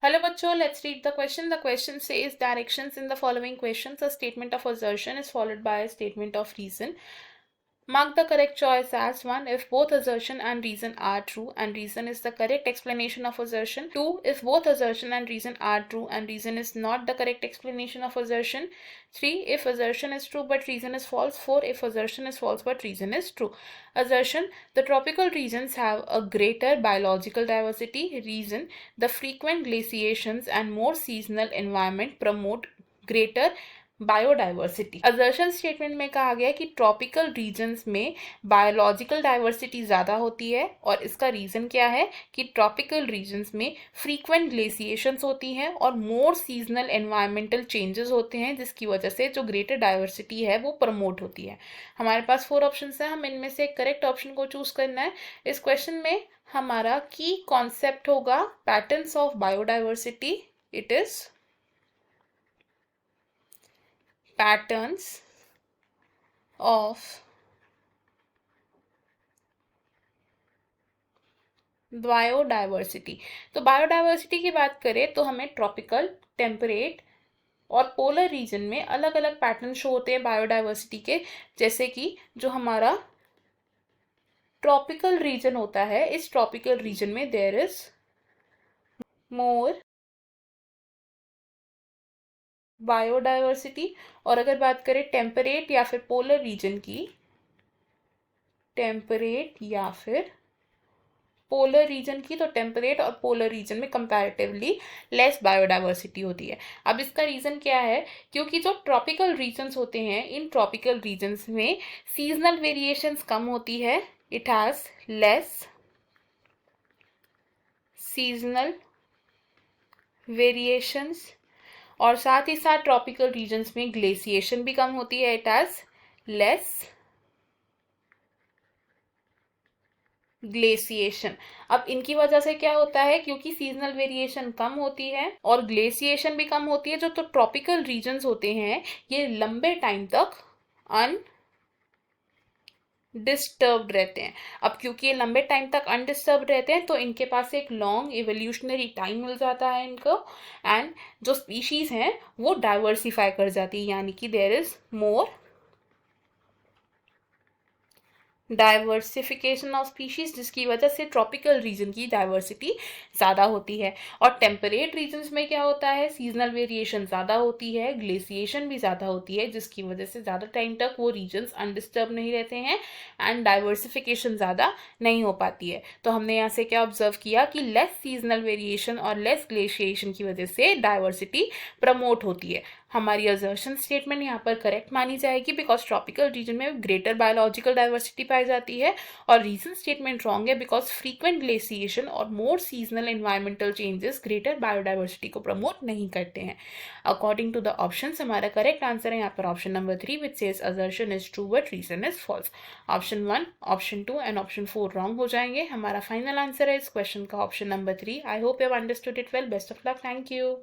Hello bachcho, let's read the question. The question says directions in the following questions. A statement of assertion is followed by a statement of reason. Mark the correct choice as 1 if both assertion and reason are true and reason is the correct explanation of assertion. 2 if both assertion and reason are true and reason is not the correct explanation of assertion. 3 if assertion is true but reason is false. 4 if assertion is false but reason is true. Assertion: the tropical regions have a greater biological diversity. Reason: the frequent glaciations and more seasonal environment promote greater biodiversity. Assertion statement में कहा गया कि tropical regions में biological diversity ज़्यादा होती है और इसका रीज़न क्या है कि ट्रॉपिकल रीजन्स में फ्रीक्वेंट ग्लेसिएशंस होती हैं और मोर सीजनल एनवायरमेंटल चेंजेस होते हैं जिसकी वजह से जो ग्रेटर डाइवर्सिटी है वो प्रमोट होती है. हमारे पास 4 ऑप्शन हैं, हम इनमें से करेक्ट ऑप्शन को चूज करना है. इस क्वेश्चन में हमारा की कॉन्सेप्ट होगा patterns of biodiversity. It is patterns of biodiversity. तो बायोडाइवर्सिटी की बात करें तो हमें ट्रॉपिकल, टेम्परेट और पोलर रीजन में अलग अलग पैटर्न शो होते हैं बायोडाइवर्सिटी के. जैसे कि जो हमारा ट्रॉपिकल रीजन होता है, इस ट्रॉपिकल रीजन में देयर इज मोर बायोडाइवर्सिटी. और अगर बात करें टेम्परेट या फिर पोलर रीजन की, टेम्परेट या फिर पोलर रीजन की, तो टेम्परेट और पोलर रीजन में कंपैरेटिवली लेस बायोडाइवर्सिटी होती है. अब इसका रीज़न क्या है? क्योंकि जो ट्रॉपिकल रीजन्स होते हैं, इन ट्रॉपिकल रीजन्स में सीजनल वेरिएशंस कम होती है. It has less seasonal variations और साथ ही साथ ट्रॉपिकल रीजन्स में ग्लेसिएशन भी कम होती है. It has less glaciation. अब इनकी वजह से क्या होता है, क्योंकि सीजनल वेरिएशन कम होती है और ग्लेसिएशन भी कम होती है, जो तो ट्रॉपिकल रीजन्स होते हैं ये लंबे टाइम तक अनडिस्टर्ब्ड रहते हैं. अब क्योंकि ये लंबे टाइम तक अनडिस्टर्ब्ड रहते हैं तो इनके पास एक लॉन्ग इवोल्यूशनरी टाइम मिल जाता है इनको, एंड जो स्पीशीज हैं वो डाइवर्सिफाई कर जाती है, यानी कि there is more diversification of species, जिसकी वजह से ट्रॉपिकल रीजन की डाइवर्सिटी ज़्यादा होती है. और टेम्परेट रीजन्स में क्या होता है, सीजनल वेरिएशन ज़्यादा होती है, ग्लेसिएशन भी ज़्यादा होती है, जिसकी वजह से ज़्यादा टाइम तक वो रीजन्स अनडिस्टर्ब नहीं रहते हैं एंड डाइवर्सिफिकेशन ज़्यादा नहीं हो पाती है. तो हमने यहाँ से क्या ऑब्जर्व किया कि लेस सीजनल वेरिएशन और लेस ग्लेशिएशन की वजह से डाइवर्सिटी प्रमोट होती है. हमारी असर्शन स्टेटमेंट यहाँ पर करेक्ट मानी जाएगी बिकॉज ट्रॉपिकल रीजन में ग्रेटर बायोलॉजिकल डाइवर्सिटी पाई जाती है, और रीजन स्टेटमेंट रॉन्ग है बिकॉज फ्रीक्वेंट ग्लेसिएशन और more seasonal environmental changes greater biodiversity को प्रमोट नहीं करते हैं. अकॉर्डिंग टू द ऑप्शंस हमारा करेक्ट आंसर है यहाँ पर option number 3 which says assertion is true but reason is false. Option 1, option 2 and option 4 wrong हो जाएंगे. हमारा फाइनल आंसर है इस क्वेश्चन का option number 3. I hope you have understood it well. Best of luck. Thank you.